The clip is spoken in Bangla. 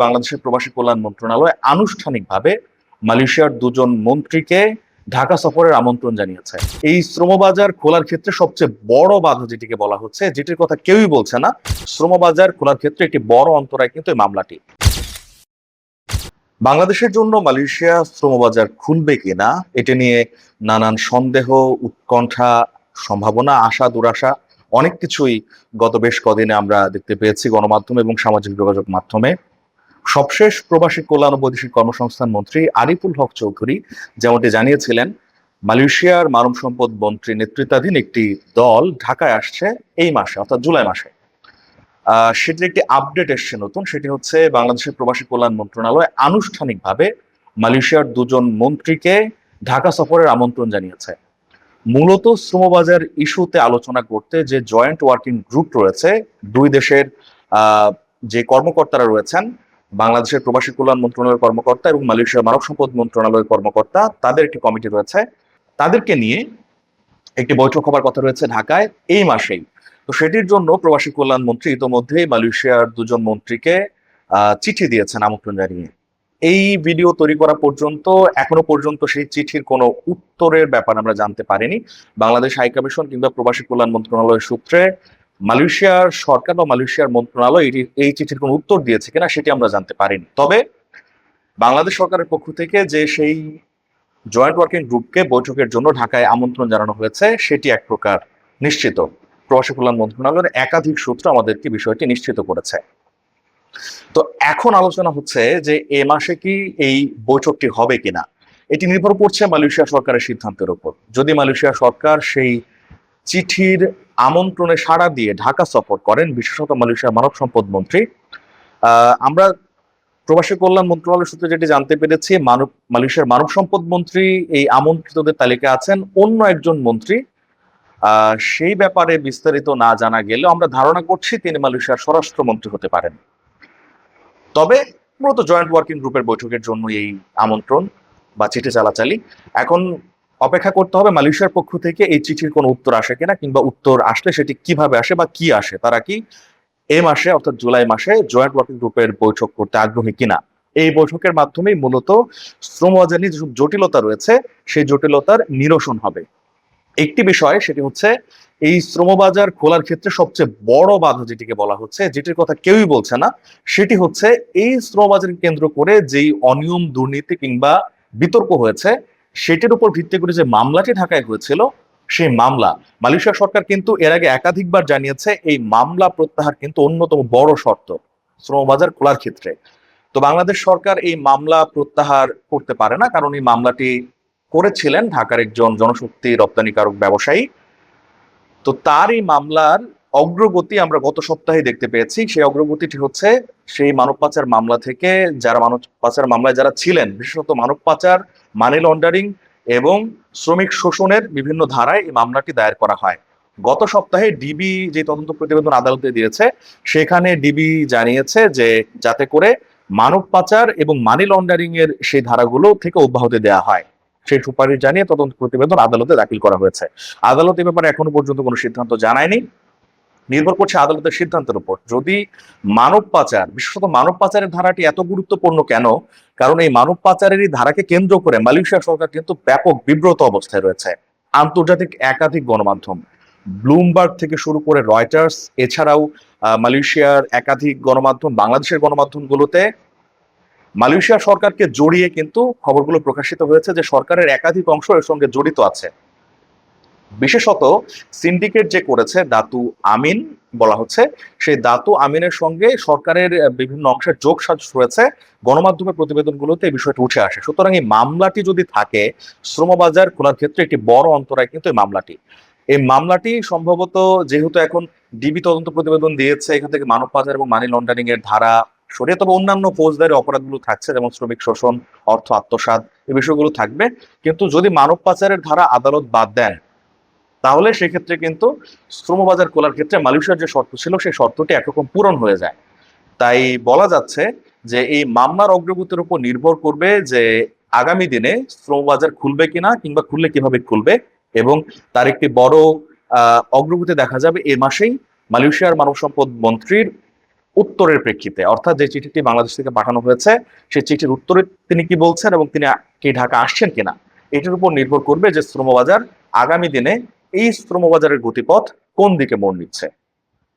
বাংলাদেশের প্রবাসী কল্যাণ মন্ত্রণালয় আনুষ্ঠানিকভাবে মালয়েশিয়ার দুজন মন্ত্রীকে ঢাকা সফরের আমন্ত্রণ জানিয়েছে। এই শ্রমবাজার খোলার ক্ষেত্রে সবচেয়ে বড় বাধা যেটিকে বলা হচ্ছে, যেটির কথা কেউই বলছে না, শ্রমবাজার খোলার ক্ষেত্রে একটি বড় অন্তরায় কিন্তু এই মামলাটি। বাংলাদেশের জন্য মালয়েশিয়া শ্রমবাজার খুলবে কিনা এটি নিয়ে নানান সন্দেহ, উৎকণ্ঠা, সম্ভাবনা, আশা দুরাশা অনেক কিছুই গত বেশ কদিনে আমরা দেখতে পেয়েছি গণমাধ্যম এবং সামাজিক যোগাযোগ মাধ্যমে। সবশেষ প্রবাসী কল্যাণ ও বৈদেশিক কর্মসংস্থান মন্ত্রী আরিফুল হক চৌধুরী যেমনটি জানিয়েছিলেন, মালয়েশিয়ার মানব সম্পদ মন্ত্রী নেতৃত্বাধীন একটি দল ঢাকায় আসছে এই মাসে, অর্থাৎ জুলাই মাসে। সেটির একটি আপডেট এসছে নতুন, সেটি হচ্ছে বাংলাদেশের প্রবাসী কল্যাণ মন্ত্রণালয় আনুষ্ঠানিকভাবে মালয়েশিয়ার দুজন মন্ত্রীকে ঢাকা সফরের আমন্ত্রণ জানিয়েছে। মূলত শ্রমবাজার ইস্যুতে আলোচনা করতে যে জয়েন্ট ওয়ার্কিং গ্রুপ রয়েছে, দুই দেশের যে কর্মকর্তারা রয়েছেন, বাংলাদেশের প্রবাসী কল্যাণ মন্ত্রণালয়ের কর্মকর্তা এবং মালয়েশিয়ার মানব সম্পদ মন্ত্রণালয়ের কর্মকর্তা, তাদের একটি কমিটি রয়েছে। তাদেরকে নিয়ে একটি বৈঠক হবার কথা রয়েছে ঢাকায় এই মাসেই। তো সেটির জন্য প্রবাসী কল্যাণ মন্ত্রী ইতোমধ্যেই মালয়েশিয়ার দুজন মন্ত্রীকে চিঠি দিয়েছেন আমন্ত্রণ জানিয়ে। এই ভিডিও তৈরি করা পর্যন্ত এখনো পর্যন্ত সেই চিঠির কোনো উত্তরের ব্যাপার আমরা জানতে পারিনি। বাংলাদেশ হাইকমিশন কিংবা প্রবাসী কল্যাণ মন্ত্রণালয়ের সূত্রে মালয়েশিয়ার সরকার বা মালয়েশিয়ার মন্ত্রণালয় এই চিঠির কোনো উত্তর দিয়েছে কিনা সেটি আমরা জানতে পারিনি। তবে বাংলাদেশ সরকারের পক্ষ থেকে যে সেই জয়েন্ট ওয়ার্কিং গ্রুপকে বৈঠকের জন্য ঢাকায় আমন্ত্রণ জানানো হয়েছে সেটি এক প্রকার নিশ্চিত। প্রবাসী কল্যাণ মন্ত্রণালয়ের একাধিক সূত্র আমাদেরকে বিষয়টি নিশ্চিত করেছে। তো এখন আলোচনা হচ্ছে যে এ মাসে কি এই বৈঠকটি হবে কিনা, এটি নির্ভর করছে মালয়েশিয়া সরকারের সিদ্ধান্তের উপর। যদি মালয়েশিয়া সরকার সেই চিঠির আমন্ত্রণে সাড়া দিয়ে ঢাকা সফর করেন, বিশেষত মালয়েশিয়ার মানব সম্পদ মন্ত্রী, আমরা প্রবাসী কল্যাণ মন্ত্রণালয় সূত্রে যেটি জানতে পেরেছি, মালয়েশিয়ার মানব সম্পদ মন্ত্রী এই আমন্ত্রিতদের তালিকায় আছেন। অন্য একজন মন্ত্রী, সেই ব্যাপারে বিস্তারিত না জানা গেলেও আমরা ধারণা করছি তিনি মালয়েশিয়ার স্বরাষ্ট্রমন্ত্রী হতে পারেন। তবে মূলত জয়েন্ট ওয়ার্কিং গ্রুপের বৈঠকের জন্য এই আমন্ত্রণ বা চিঠি চালাচালি। এখন অপেক্ষা করতে হবে মালয়েশিয়ার পক্ষ থেকে এই চিঠির কোনো উত্তর আসে কিনা, কিংবা উত্তর আসলে সেটি কিভাবে আসে বা কি আসে, তারা কি এ মাসে অর্থাৎ জুলাই মাসে জয়েন্ট ওয়ার্কিং গ্রুপের বৈঠক করতে আগ্রহী কিনা। এই বৈঠকের মাধ্যমেই মূলত শ্রমবাজার নিয়ে যেসব জটিলতা রয়েছে সেই জটিলতার নিরসন হবে। একটি বিষয় সেটি হচ্ছে এই শ্রমবাজার খোলার ক্ষেত্রে সবচেয়ে বড় বাধা যেটিকে বলা হচ্ছে, যেটির কথা কেউই বলছে না, সেটি হচ্ছে এই শ্রমবাজারকে কেন্দ্র করে যেই অনিয়ম, দুর্নীতি কিংবা বিতর্ক হয়েছে সেটির উপর ভিত্তি করে যে মামলাটি ঢাকায় হয়েছিল, সেই মামলা মালয়েশিয়া সরকার কিন্তু এর আগে একাধিকবার জানিয়েছে এই মামলা প্রত্যাহার কিন্তু অন্যতম বড় শর্ত শ্রমবাজার খোলার ক্ষেত্রে। তো বাংলাদেশ সরকার এই মামলা প্রত্যাহার করতে পারে না, কারণ এই মামলাটি করেছিলেন ঢাকার একজন জনশক্তি রপ্তানিকারক ব্যবসায়ী। তো তার এই মামলার অগ্রগতি আমরা গত সপ্তাহে দেখতে পেয়েছি। সেই অগ্রগতিটি হচ্ছে সেই মানব পাচার মামলা থেকে যারা মানব পাচার মামলায় যারা ছিলেন, বিশেষত মানব পাচার, মানি লন্ডারিং এবং শ্রমিক শোষণের বিভিন্ন ধারায় এই মামলাটি দায়ের করা হয়। গত সপ্তাহে ডিবি যে তদন্ত প্রতিবেদন আদালতে দিয়েছে, সেখানে ডিবি জানিয়েছে যে যাতে করে মানব পাচার এবং মানি লন্ডারিং এর সেই ধারাগুলো থেকে অব্যাহতি দেওয়া হয়, সেই সুপারিশ জানিয়ে তদন্ত প্রতিবেদন আদালতে দাখিল করা হয়েছে। আদালত এ ব্যাপারে এখনো পর্যন্ত কোনো সিদ্ধান্ত জানায়নি, নির্ভর করছে আদালতের সিদ্ধান্তের উপর। যদি মানব পাচার, বিশেষত মানব পাচারের ধারাটি এত গুরুত্বপূর্ণ কেন, কারণ এই মানব পাচারেরই ধারাকে কেন্দ্র করে মালয়েশিয়া সরকার কিন্তু ব্যাপক বিব্রত অবস্থায় রয়েছে। আন্তর্জাতিক একাধিক গণমাধ্যম, ব্লুমবার্গ থেকে শুরু করে রয়টার্স, এছাড়াও মালয়েশিয়ার একাধিক গণমাধ্যম, বাংলাদেশের গণমাধ্যমগুলোতে মালয়েশিয়া সরকারকে জড়িয়ে কিন্তু খবরগুলো প্রকাশিত হয়েছে যে সরকারের একাধিক অংশ এর সঙ্গে জড়িত আছে। বিশেষত সিন্ডিকেট যে করেছে দাতু আমিন বলা হচ্ছে, সেই দাতু আমিনের সঙ্গে সরকারের বিভিন্ন অংশের যোগসাজশ রয়েছে। গণমাধ্যমের প্রতিবেদনগুলোতে এই বিষয়টি উঠে আসে। সুতরাং এই মামলাটি যদি থাকে, শ্রমবাজার খোলার ক্ষেত্রে একটি বড় অন্তরায় কিন্তু এই মামলাটি সম্ভবত, যেহেতু এখন ডিবি তদন্ত প্রতিবেদন দিয়েছে, এখান থেকে মানব পাচার এবং মানি লন্ডারিং এর ধারা সরিয়ে তবে অন্যান্য ফৌজদারি অপরাধগুলো থাকছে, যেমন শ্রমিক শোষণ, অর্থ আত্মসাৎ, এই বিষয়গুলো থাকবে। কিন্তু যদি মানব পাচারের ধারা আদালত বাদ দেন, তাহলে সেক্ষেত্রে কিন্তু শ্রমবাজার খোলার ক্ষেত্রে মালয়েশিয়ার যে শর্ত ছিল সেই শর্তটি একরকম পূরণ হয়ে যায়। তাই বলা যাচ্ছে যে এই মামলার অগ্রগতির উপর নির্ভর করবে যে আগামী দিনে শ্রমবাজার খুলবে কিনা, কিংবা খুললে কিভাবে খুলবে, এবং তার একটি বড় অগ্রগতি দেখা যাবে এ মাসেই মালয়েশিয়ার মানব সম্পদ মন্ত্রীর উত্তরের প্রেক্ষিতে, অর্থাৎ যে চিঠিটি বাংলাদেশ থেকে পাঠানো হয়েছে সেই চিঠির উত্তরে তিনি কি বলছেন এবং তিনি কি ঢাকা আসছেন কিনা, এটার উপর নির্ভর করবে যে শ্রমবাজার আগামী দিনে এই শ্রমবাজারের গতিপথ কোন দিকে মোড় নিচ্ছে।